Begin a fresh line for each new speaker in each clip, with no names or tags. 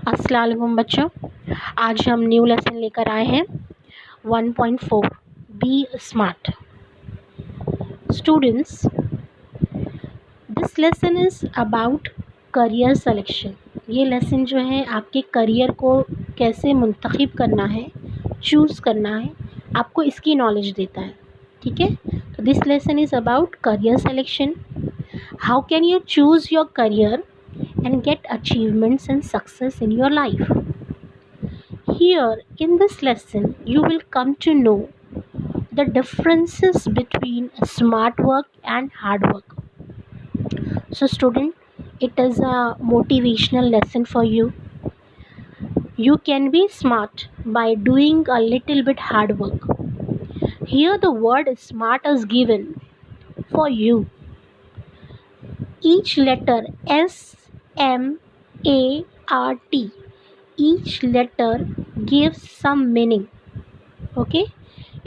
अस्सलाम वालेकुम बच्चों, आज हम न्यू लेसन लेकर आए हैं 1.4 be smart. Students, this lesson is about career selection. ये लेसन जो है आपके करियर को कैसे मुंतखब करना है, चूज़ करना है, आपको इसकी नॉलेज देता है। ठीक है, तो this lesson is about career selection. How can you choose your career and get achievements and success in your life. Here in this lesson, you will come to know the differences between smart work and hard work. So, student, it is a motivational lesson for you. You can be smart by doing a little bit hard work. Here, the word smart is given for you. Each letter SMART, each letter gives some meaning. Okay,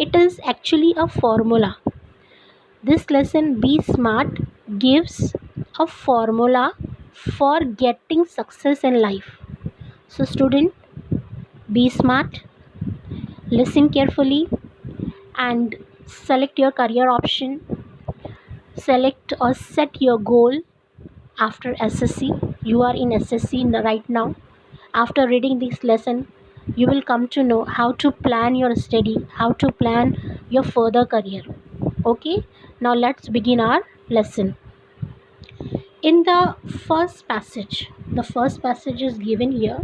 it is actually a formula. This lesson, Be Smart, gives a formula for getting success in life. So student, be smart, listen carefully and select your career option. Select or set your goal after SSC. You are in SSC right now. After reading this lesson, you will come to know how to plan your study, how to plan your further career. Okay, now let's begin our lesson. In the first passage is given here.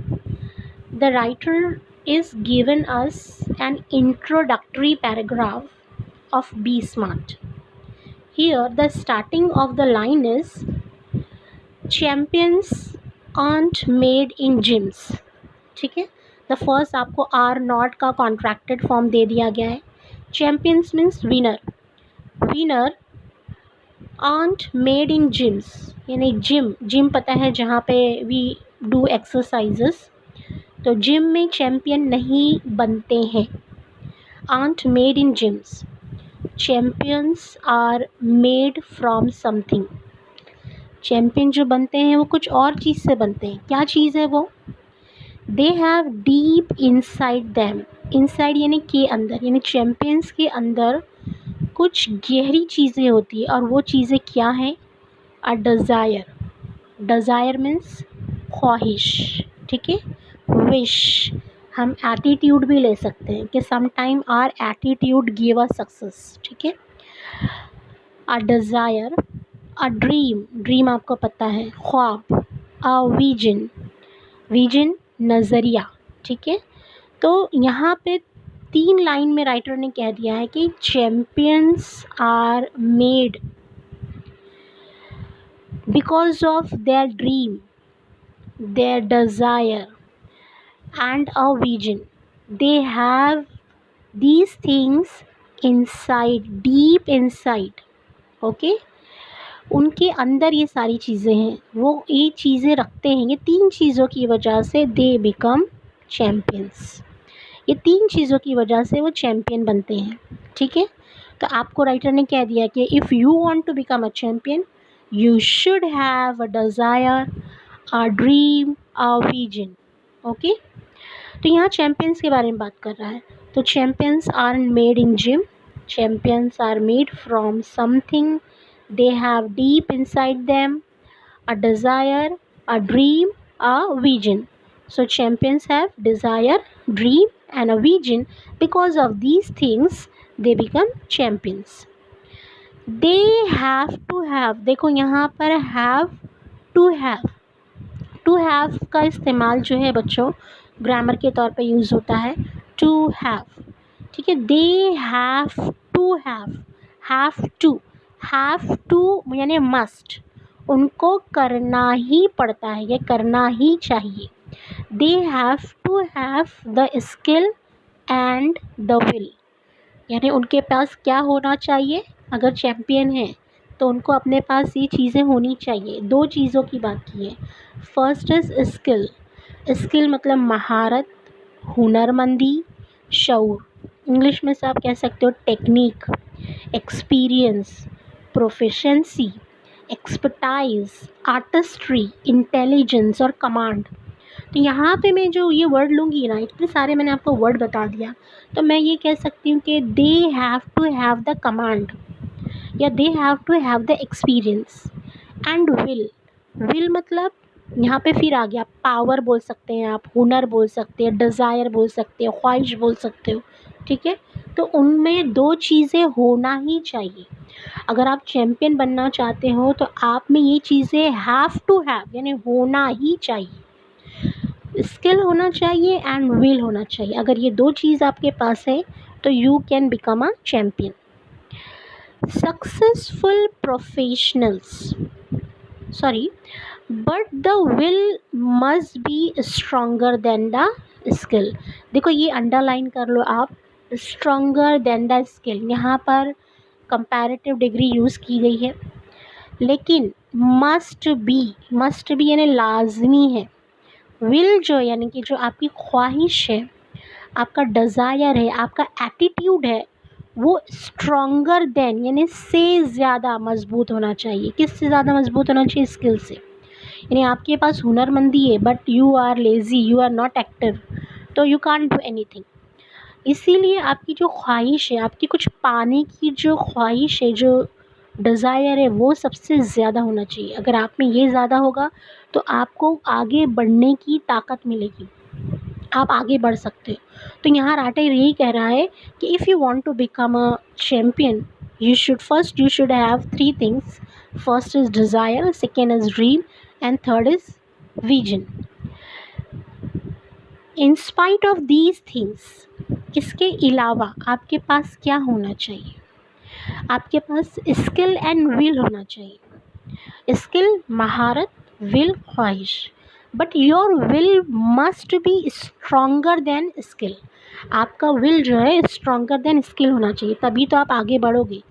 The writer is given us an introductory paragraph of Be Smart. Here, the starting of the line is champions aren't made in gyms. ठीक है, the first आपको are not का contracted form दे दिया गया है. Champions means winner. Winner aren't made in gyms, यानी gym पता है जहाँ पे वी डू एक्सरसाइजेस, तो जिम में चैम्पियन नहीं बनते हैं. Aren't made in gyms. Champions are made from something. Champion जो बनते हैं वो कुछ और चीज़ से बनते हैं. क्या चीज़ है वो? They have deep inside them. Inside यानी के अंदर, यानी चैम्पियंस के अंदर कुछ गहरी चीज़ें होती है. और वो चीज़ें क्या हैं? अ डिज़ायर. डिज़ायर मीन्स ख्वाहिश. ठीक है, विश. हम एटीट्यूड भी ले सकते हैं कि sometime are attitude give us success. ठीक है, अ डिज़ायर. A dream. ड्रीम आपको पता है, ख्वाब. A vision. विजन नज़रिया. ठीक है, तो यहाँ पे 3 लाइन में राइटर ने कह दिया है कि champions are made because of their dream, their desire and a vision. They have these things inside, deep inside. Okay, उनके अंदर ये सारी चीज़ें हैं, वो ये चीज़ें रखते हैं. ये 3 चीज़ों की वजह से दे बिकम चैम्पियंस. ये 3 चीज़ों की वजह से वो चैम्पियन बनते हैं. ठीक है, तो आपको राइटर ने कह दिया कि if you want to become a champion, you should have a desire, a dream, a vision. Okay, तो यहाँ चैम्पियंस के बारे में बात कर रहा है. तो champions are made in gym. Champions are made from something. They have deep inside them a desire, a dream, a vision. So champions have desire, dream and a vision. Because of these things, they become champions. They have to have. देखो यहाँ पर have to have. To have का इस्तेमाल जो है बच्चों grammar के तौर पे यूज़ होता है. To have. ठीक है, they have to have. Have to. Have to यानी मस्ट. उनको करना ही पड़ता है, ये करना ही चाहिए. They have to have the skill and the will. यानी उनके पास क्या होना चाहिए? अगर चैम्पियन है तो उनको अपने पास ये चीज़ें होनी चाहिए. 2 चीज़ों की बात की है. First is skill. स्किल मतलब महारत, हुनरमंदी, शऊर. इंग्लिश में से आप कह सकते हो technique, experience, proficiency, expertise, artistry, intelligence और command. तो यहाँ पे मैं जो ये वर्ड लूँगी ना, इतने सारे मैंने आपको वर्ड बता दिया, तो मैं ये कह सकती हूँ कि they have to have the command या they have to have the experience and will मतलब यहाँ पे फिर आ गया पावर बोल सकते हैं आप, हुनर बोल सकते हैं, डिज़ायर बोल सकते हो, ख्वाहिश बोल सकते हो, ठीक है। तो उनमें दो चीज़ें होना ही चाहिए। अगर आप चैम्पियन बनना चाहते हो तो आप में ये चीज़ें हैव टू हैव यानी होना ही चाहिए। स्किल होना चाहिए एंड विल होना चाहिए। अगर ये दो चीज़ आपके पास है तो you can become a champion. Successful professionals but the will must be stronger than the skill. देखो ये अंडरलाइन कर लो आप, स्ट्रोंगर देन द स्किल। यहाँ पर कंपैरेटिव डिग्री यूज़ की गई है, लेकिन मस्ट बी यानी लाजमी है। विल जो यानी कि जो आपकी ख्वाहिश है, आपका डिज़ायर है, आपका एटीट्यूड है, वो स्ट्रोंगर देन यानी से ज़्यादा मजबूत होना चाहिए। किससे ज़्यादा मजबूत होना चाहिए? स्किल से। यानी आपके पास हुनरमंदी है but you are lazy, you are not active, तो यू कांट डू एनीथिंग। इसीलिए आपकी जो ख्वाहिश है, आपकी कुछ पाने की जो ख्वाहिश है, जो डिज़ायर है, वो सबसे ज़्यादा होना चाहिए। अगर आप में ये ज़्यादा होगा तो आपको आगे बढ़ने की ताकत मिलेगी, आप आगे बढ़ सकते हो। तो यहाँ राइटर यही कह रहा है कि if you want to become a champion you should have three things. First is desire, second is dream and third is vision. In spite of these things, इसके अलावा आपके पास क्या होना चाहिए? आपके पास स्किल एंड विल होना चाहिए। स्किल महारत, विल ख्वाहिश, but your will must be stronger than skill. आपका विल जो है स्ट्रोंगर देन स्किल होना चाहिए, तभी तो आप आगे बढ़ोगे।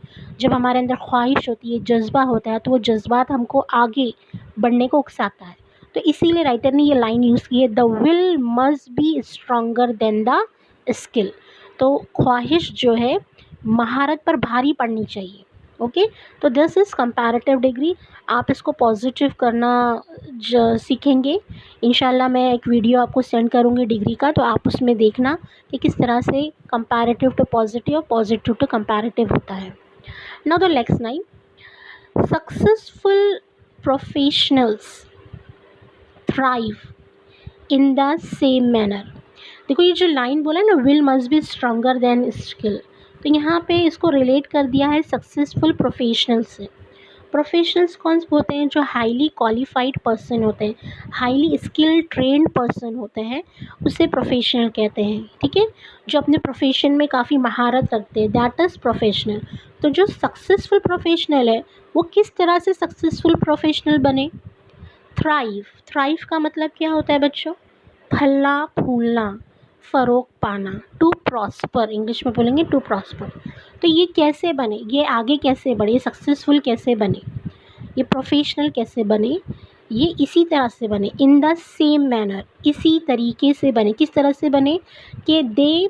जब हमारे अंदर ख्वाहिश होती है, जज्बा होता है, तो वो जज्बात हमको आगे बढ़ने को उकसाता है। तो इसीलिए राइटर ने ये लाइन यूज़ की है, the will must be stronger than the skill. तो ख्वाहिश जो है महारत पर भारी पड़नी चाहिए। ओके, तो दिस इज़ कंपैरेटिव डिग्री। आप इसको पॉजिटिव करना सीखेंगे। इंशाल्लाह मैं एक वीडियो आपको सेंड करूँगी डिग्री का, तो आप उसमें देखना कि किस तरह से comparative to positive, positive to comparative होता है। Now the next line, successful professionals thrive in the same manner. देखो ये जो लाइन बोला है ना, will must be stronger than skill, तो यहाँ पे इसको रिलेट कर दिया है सक्सेसफुल प्रोफेशनल्स से। प्रोफेशनल्स कौन से होते हैं? जो हाईली क्वालिफाइड पर्सन होते हैं, हाईली स्किल्ड ट्रेंड पर्सन होते हैं, उसे प्रोफेशनल कहते हैं। ठीक है, जो अपने प्रोफेशन में काफ़ी महारत रखते हैं, दैट इज़ प्रोफेशनल। तो जो सक्सेसफुल प्रोफेशनल है वो किस तरह से सक्सेसफुल प्रोफेशनल बने? थ्राइव का मतलब क्या होता है बच्चों? फलना फूलना, फ़रोग पाना, टू प्रॉस्पर, इंग्लिश में बोलेंगे टू प्रॉस्पर। तो ये कैसे बने? ये आगे कैसे बढ़े? ये सक्सेसफुल कैसे बने? ये प्रोफेशनल कैसे बने? ये इसी तरह से बने, इन द सेम मैनर, इसी तरीके से बने। किस तरह से बने? कि they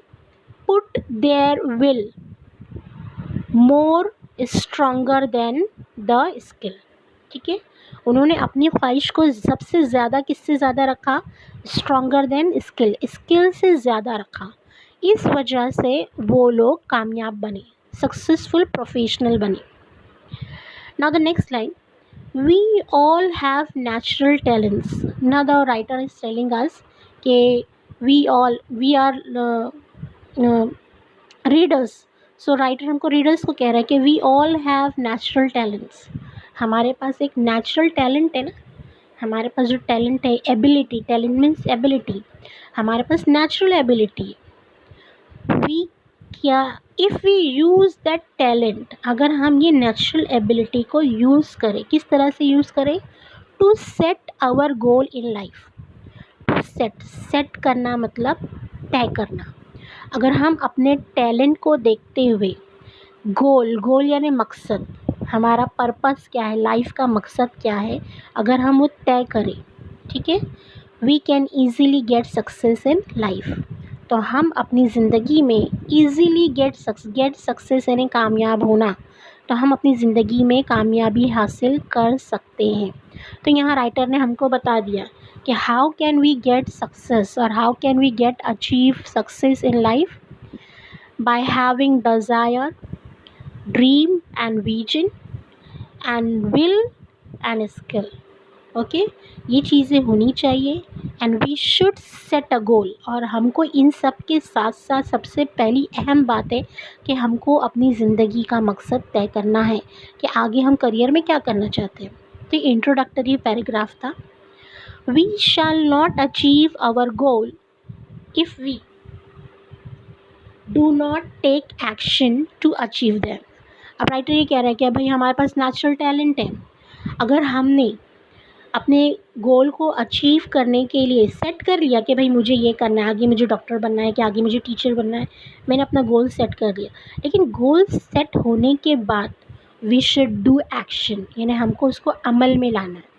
put their will more stronger than the skill. ठीक है, उन्होंने अपनी ख्वाहिश को सबसे ज़्यादा किससे ज़्यादा रखा? स्ट्रोंगर देन स्किल, स्किल से ज़्यादा रखा। इस वजह से वो लोग कामयाब बने, सक्सेसफुल प्रोफेशनल बने। Now the next line, we all have natural talents. Now the writer is telling us कि we are readers. So writer हमको रीडर्स को कह रहा है कि we all have natural talents. हमारे पास एक नेचुरल टैलेंट है ना, हमारे पास जो टैलेंट है, एबिलिटी, टैलेंट मीन्स एबिलिटी, हमारे पास नेचुरल एबिलिटी है। वी क्या if we use that talent, अगर हम ये नेचुरल एबिलिटी को यूज़ करें, किस तरह से यूज़ करें? To set our goal in life. To set करना मतलब तय करना। अगर हम अपने टैलेंट को देखते हुए गोल यानी मकसद, हमारा पर्पस क्या है, लाइफ का मकसद क्या है, अगर हम वो तय करें, ठीक है, we can easily get success in life. तो हम अपनी ज़िंदगी में ईज़िली गेट सक्सेस यानी कामयाब होना, तो हम अपनी ज़िंदगी में कामयाबी हासिल कर सकते हैं। तो यहाँ राइटर ने हमको बता दिया कि how can we get success और how can we get achieve success in life by having desire, dream and vision and will and skill. Okay, ये चीज़ें होनी चाहिए and we should set a goal. और हमको इन सब के साथ साथ सबसे पहली अहम बात है कि हमको अपनी ज़िंदगी का मकसद तय करना है कि आगे हम करियर में क्या करना चाहते हैं। तो इंट्रोडक्टरी पैराग्राफ था, we shall not achieve our goal if we do not take action to achieve them. अब राइटर ये कह रहा है कि भाई हमारे पास नेचुरल टैलेंट है, अगर हमने अपने गोल को अचीव करने के लिए सेट कर लिया कि भाई मुझे ये करना है, आगे मुझे डॉक्टर बनना है कि आगे मुझे टीचर बनना है, मैंने अपना गोल सेट कर लिया, लेकिन गोल सेट होने के बाद वी शुड डू एक्शन, यानी हमको उसको अमल में लाना है।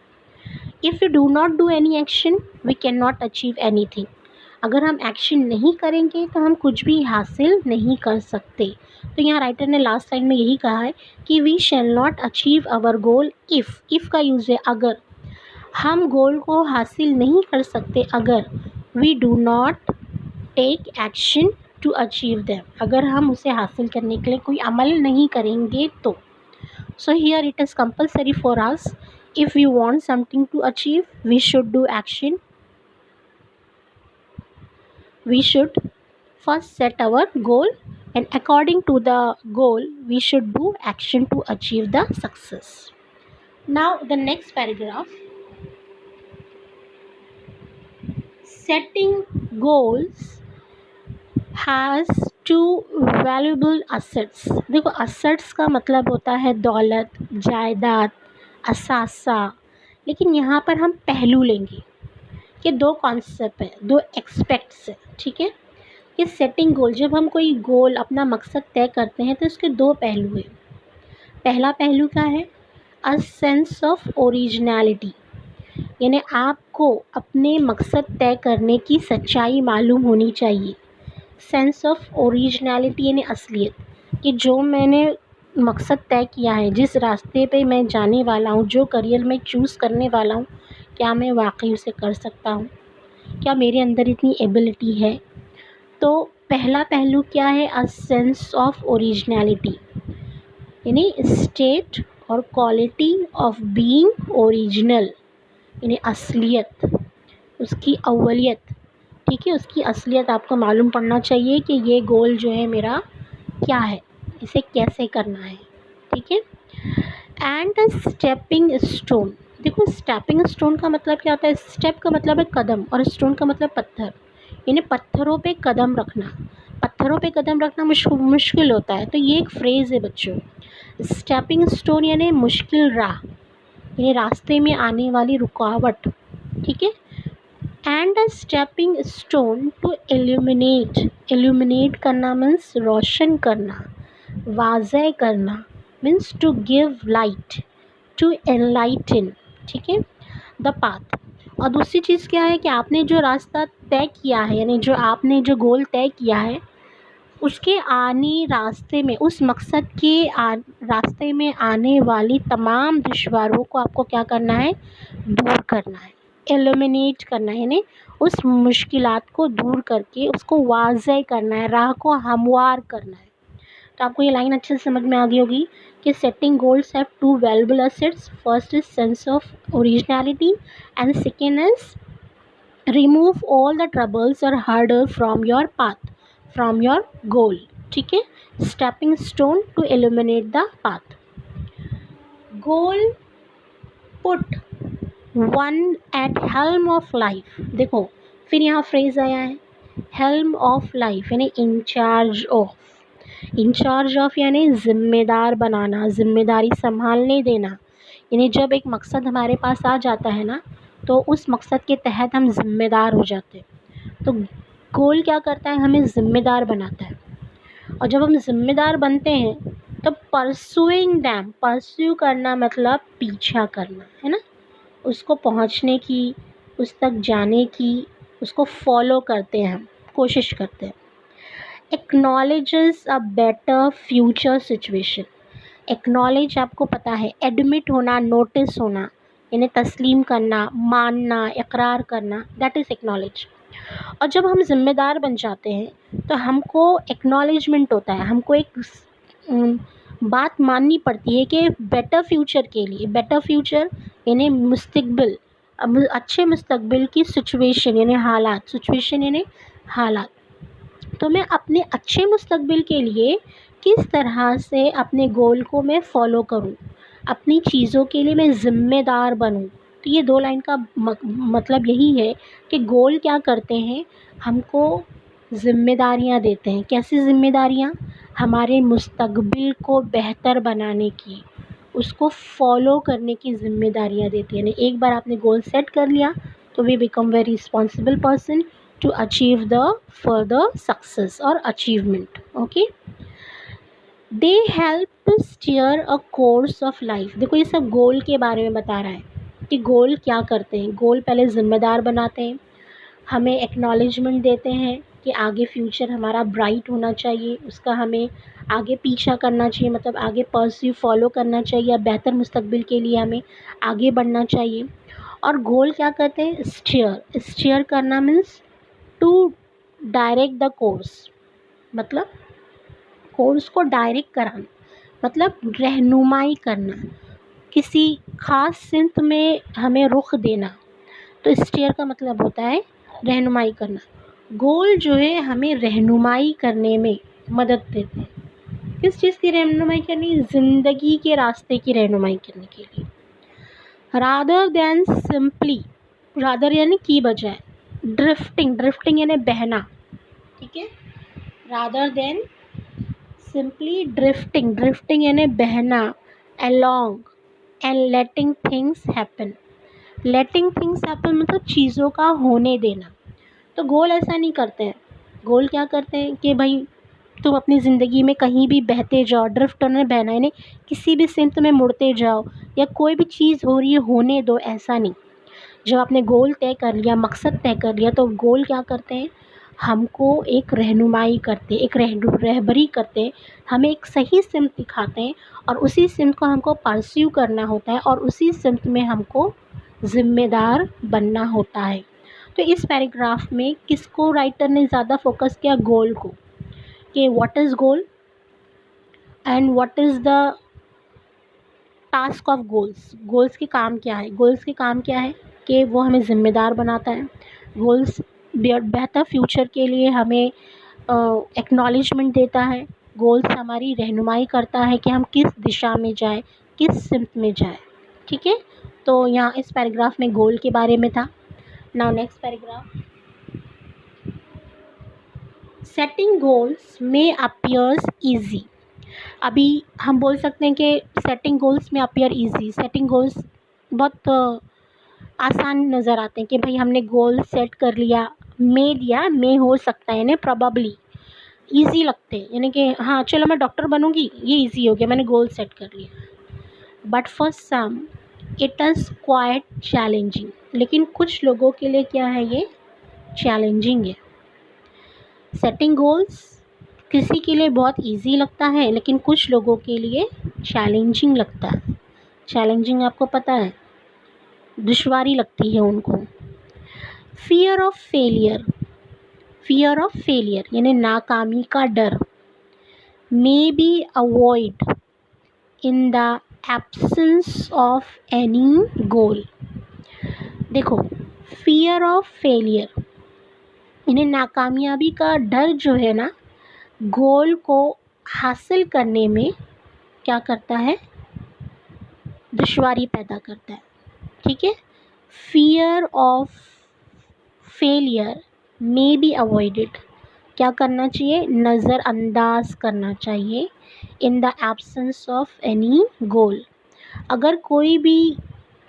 If you do not do any action we can not achieve anything. अगर हम एक्शन नहीं करेंगे तो हम कुछ भी हासिल नहीं कर सकते। तो यहाँ राइटर ने लास्ट लाइन में यही कहा है कि we shall not achieve our goal if का यूज़ है अगर। हम गोल को हासिल नहीं कर सकते अगर we do not take action to achieve them, अगर हम उसे हासिल करने के लिए कोई अमल नहीं करेंगे तो। So here it is compulsory for us, if we want something to achieve we should do action, we should first set our goal and according to the goal we should do action to achieve the success. Now the next paragraph, setting goals has two valuable assets। देखो assets का मतलब होता है दौलत, जायदाद, असासा, लेकिन यहाँ पर हम पहलू लेंगे कि दो कॉन्सेप्ट है, दो एक्सपेक्ट्स है, ठीक है। कि सेटिंग गोल, जब हम कोई गोल अपना मकसद तय करते हैं तो इसके दो पहलू हैं। पहला पहलू क्या है, अ सेंस ऑफ ओरिजिनलिटी, यानी आपको अपने मकसद तय करने की सच्चाई मालूम होनी चाहिए। सेंस ऑफ ओरिजिनलिटी यानी असलियत, कि जो मैंने मकसद तय किया है, जिस रास्ते पे मैं जाने वाला हूँ, जो करियर मैं चूज़ करने वाला हूँ, क्या मैं वाकई उसे कर सकता हूँ, क्या मेरे अंदर इतनी एबिलिटी है। तो पहला पहलू क्या है, अ सेंस ऑफ ओरिजिनलिटी, यानी स्टेट और क्वालिटी ऑफ बीइंग ओरिजिनल, यानी असलियत, उसकी अव्वलियत, ठीक है, उसकी असलियत आपको मालूम पड़ना चाहिए कि ये गोल जो है मेरा क्या है, इसे कैसे करना है, ठीक है। एंड स्टेपिंग स्टोन, देखो स्टेपिंग स्टोन का मतलब क्या होता है, स्टेप का मतलब है कदम और स्टोन का मतलब पत्थर, यानी पत्थरों पे कदम रखना। पत्थरों पे कदम रखना मुश्किल होता है, तो ये एक फ्रेज़ है बच्चों। स्टेपिंग स्टोन यानी मुश्किल राह, यानी रास्ते में आने वाली रुकावट, ठीक है। And a stepping stone to illuminate करना मीन्स रोशन करना, वाज़ह करना means to give light, to enlighten, ठीक है, द पाथ। और दूसरी चीज़ क्या है कि आपने जो रास्ता तय किया है, यानी जो आपने जो गोल तय किया है, उसके आने रास्ते में, उस मकसद के रास्ते में आने वाली तमाम दुश्वारों को आपको क्या करना है, दूर करना है, एलिमिनेट करना है, यानी उस मुश्किलात को दूर करके उसको वाज़ह करना है, राह को हमवार करना है। तो आपको ये लाइन अच्छे से समझ में आ गई होगी कि setting goals have two valuable assets, first is sense of originality and second is remove all the troubles और hurdle from your path, from your goal, ठीक है। Stepping stone to eliminate the path. Goal put one at helm of life, देखो फिर यहाँ phrase आया है helm of life, यानी incharge of. Incharge of यानी ज़िम्मेदार बनाना, ज़िम्मेदारी संभालने देना, यानी जब एक मकसद हमारे पास आ जाता है ना, तो उस मकसद के तहत हम ज़िम्मेदार हो जाते हैं। तो गोल क्या करता है, हमें ज़िम्मेदार बनाता है। और जब हम ज़िम्मेदार बनते हैं तो परसुइंग दैम, परस्यू करना मतलब पीछा करना, है ना, उसको पहुंचने की, उस तक जाने की, उसको फॉलो करते हैं, हम कोशिश करते हैं। Acknowledges a better future situation, acknowledge आपको पता है, एडमिट होना, नोटिस होना, यानी तस्लीम करना, मानना, इकरार करना, दैट इज़ एक्नॉलेज। और जब हम ज़िम्मेदार बन जाते हैं तो हमको एक्नॉलेजमेंट होता है, हमको एक बात माननी पड़ती है कि बेटर फ्यूचर के लिए, बेटर फ्यूचर यानी मुस्तकबिल, अच्छे मुस्तकबिल की सिचुएशन यानी हालात, सिचुएशन यानी हालात, तो मैं अपने अच्छे मुस्तकबिल के लिए किस तरह से अपने गोल को मैं फ़ॉलो करूं, अपनी चीज़ों के लिए मैं ज़िम्मेदार बनूं। तो ये 2 लाइन का मतलब यही है कि गोल क्या करते हैं, हमको ज़िम्मेदारियां देते हैं। कैसी ज़िम्मेदारियां? हमारे मुस्तकबिल को बेहतर बनाने की, उसको फॉलो करने की ज़िम्मेदारियां देती हैं। यानी एक बार आपने गोल सेट कर लिया तो we become very responsible person to achieve the further success or achievement. Okay, they help to steer a course of life। देखो ये सब गोल के बारे में बता रहा है कि गोल क्या करते हैं। गोल पहले ज़िम्मेदार बनाते हैं, हमें एक्नॉलेजमेंट देते हैं कि आगे फ्यूचर हमारा ब्राइट होना चाहिए, उसका हमें आगे पीछा करना चाहिए, मतलब आगे परस्यू फॉलो करना चाहिए, बेहतर मुस्तकबिल के लिए हमें आगे बढ़ना चाहिए। और गोल क्या करते हैं? स्टीयर, स्टीयर करना means to direct the course, मतलब कोर्स को डायरेक्ट कराना, मतलब रहनुमाई करना, किसी ख़ास सिमत में हमें रुख देना। तो स्टीयर का मतलब होता है रहनुमाई करना। गोल जो है हमें रहनुमाई करने में मदद देते हैं। किस चीज़ की रहनुमाई करनी? ज़िंदगी के रास्ते की रहनुमाई करने के लिए। रादर दैन सिंपली, रादर यानी की बजाय, ड्रिफ्टिंग, ड्रिफ्टिंग यानी बहना, ठीक है। Rather than simply drifting, drifting यानी बहना, along and letting things happen. Letting things happen मतलब चीज़ों का होने देना। तो गोल ऐसा नहीं करते हैं। गोल क्या करते हैं कि भाई तुम अपनी ज़िंदगी में कहीं भी बहते जाओ, ड्रिफ्ट होने बहना यानी किसी भी सिमत में मुड़ते जाओ, या कोई भी चीज़ हो रही है होने दो, ऐसा नहीं। जब आपने गोल तय कर लिया, मकसद तय कर लिया, तो गोल क्या करते हैं? हमको एक रहनुमाई करते हैं, एक रहबरी करते हैं, हमें एक सही सिमत दिखाते हैं, और उसी सिमत को हमको परस्यू करना होता है, और उसी सिमत में हमको ज़िम्मेदार बनना होता है। तो इस पैराग्राफ में किसको राइटर ने ज़्यादा फोकस किया? गोल को, कि what is goal and what is the task of goals. Goals के काम क्या है? गोल्स के काम क्या है कि वो हमें ज़िम्मेदार बनाता है। गोल्स बेहतर फ्यूचर के लिए हमें एक्नॉलेजमेंट देता है। गोल्स हमारी रहनुमाई करता है कि हम किस दिशा में जाएं, किस सिमत में जाएं, ठीक है। तो यहाँ इस पैराग्राफ में गोल के बारे में था। Now next paragraph, setting goals में अपीयर्स ईजी। अभी हम बोल सकते हैं कि सेटिंग गोल्स में अपीयर ईजी, सेटिंग गोल्स बहुत आसान नज़र आते हैं कि भाई हमने गोल सेट कर लिया, में हो सकता है, यानी प्रोबेबली ईजी लगते हैं, यानी कि हाँ चलो मैं डॉक्टर बनूंगी, ये ईजी हो गया, मैंने गोल सेट कर लिया। But for some it is quite challenging, लेकिन कुछ लोगों के लिए क्या है, ये चैलेंजिंग है। सेटिंग गोल्स किसी के लिए बहुत इजी लगता है, लेकिन कुछ लोगों के लिए चैलेंजिंग लगता है। चैलेंजिंग आपको पता है, दुश्वारी लगती है उनको। Fear of failure, fear of failure यानी नाकामी का डर। May be avoid in the absence of any गोल। देखो, फियर ऑफ फेलियर यानी नाकामयाबी का डर जो है ना, गोल को हासिल करने में क्या करता है? दुश्वारी पैदा करता है, ठीक है। Fear of failure may be avoided, क्या करना चाहिए? नज़रअंदाज करना चाहिए। In the absence of any गोल, अगर कोई भी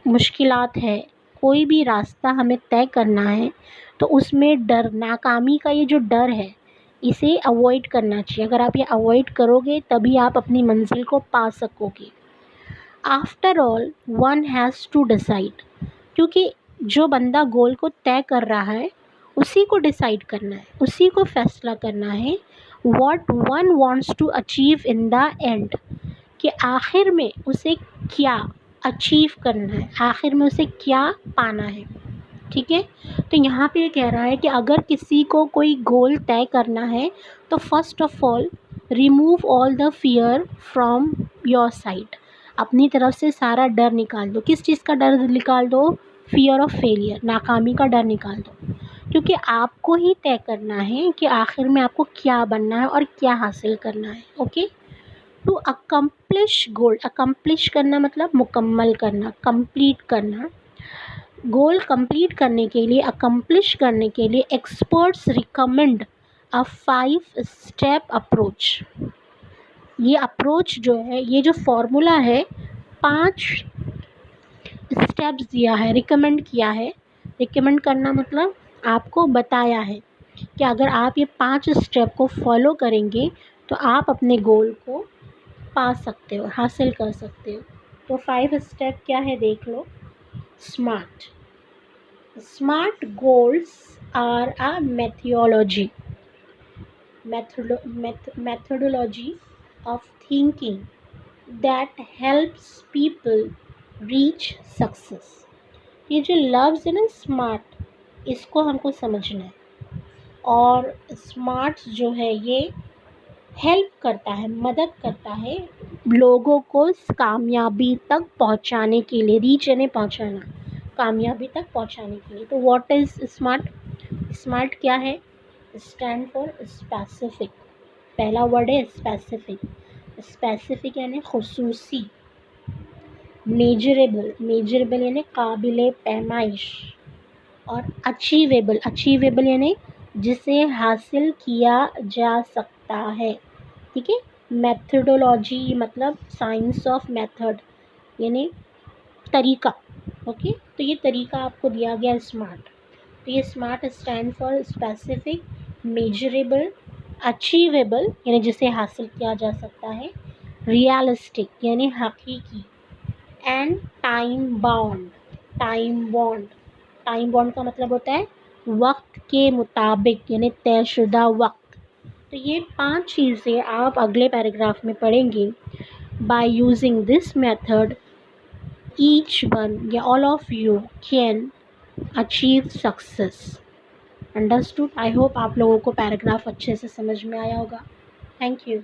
मुश्किलात है, कोई भी रास्ता हमें तय करना है, तो उसमें डर, नाकामी का ये जो डर है, इसे अवॉइड करना चाहिए। अगर आप ये अवॉइड करोगे तभी आप अपनी मंजिल को पा सकोगे। After all one has to decide, क्योंकि जो बंदा गोल को तय कर रहा है उसी को डिसाइड करना है, उसी को फैसला करना है what one wants to achieve in the end, कि आखिर में उसे क्या अचीव करना है, आखिर में उसे क्या पाना है। ठीक है, तो यहाँ पे ये कह रहा है कि अगर किसी को कोई गोल तय करना है तो first of all remove all the fear from your side. अपनी तरफ से सारा डर निकाल दो। किस चीज़ का डर निकाल दो? फियर ऑफ फेलियर, नाकामी का डर निकाल दो। क्योंकि आपको ही तय करना है कि आखिर में आपको क्या बनना है और क्या हासिल करना है। Okay, to accomplish goal, accomplish करना मतलब मुकम्मल करना, कंप्लीट करना। गोल कंप्लीट करने के लिए, अकम्प्लिश करने के लिए एक्सपर्ट्स रिकमेंड अ 5 स्टेप अप्रोच। ये अप्रोच जो है, ये जो फॉर्मूला है, 5 स्टेप्स दिया है, रिकमेंड किया है। रिकमेंड करना मतलब आपको बताया है कि अगर आप ये 5 स्टेप को फॉलो करेंगे तो आप अपने गोल को पा सकते हो, हासिल कर सकते हो। तो 5 स्टेप क्या है देख लो। Smart, smart goals are a methodology of thinking that helps people reach success। ये जो लफ्ज़ है ना स्मार्ट, इसको हमको समझना है। और स्मार्ट जो है ये हेल्प करता है, मदद करता है लोगों को कामयाबी तक पहुंचाने के लिए, रीच यानी पहुंचाना, कामयाबी तक पहुंचाने के लिए। तो व्हाट इज़ स्मार्ट? स्मार्ट क्या है? Stand for specific. पहला वर्ड है स्पेसिफिक। स्पेसिफिक यानी खुसूसी। मेजरेबल, मेजरेबल यानी काबिल पैमाइश। और अचीवेबल, अचीवेबल यानी जिसे हासिल किया जा सकता है। ठीक है। मेथडोलॉजी मतलब साइंस ऑफ मेथड यानी तरीका। ओके, तो ये तरीका आपको दिया गया स्मार्ट। तो ये smart stand for specific, measurable, achievable यानी जिसे हासिल किया जा सकता है, रियलिस्टिक यानी हकीकी, and time bound. Time bound, time bound का मतलब होता है वक्त के मुताबिक यानी तयशुदा वक्त। तो ये 5 चीज़ें आप अगले पैराग्राफ में पढ़ेंगे। By using this method each one या all of you can achieve success. Understood? I hope आप लोगों को पैराग्राफ अच्छे से समझ में आया होगा। Thank you.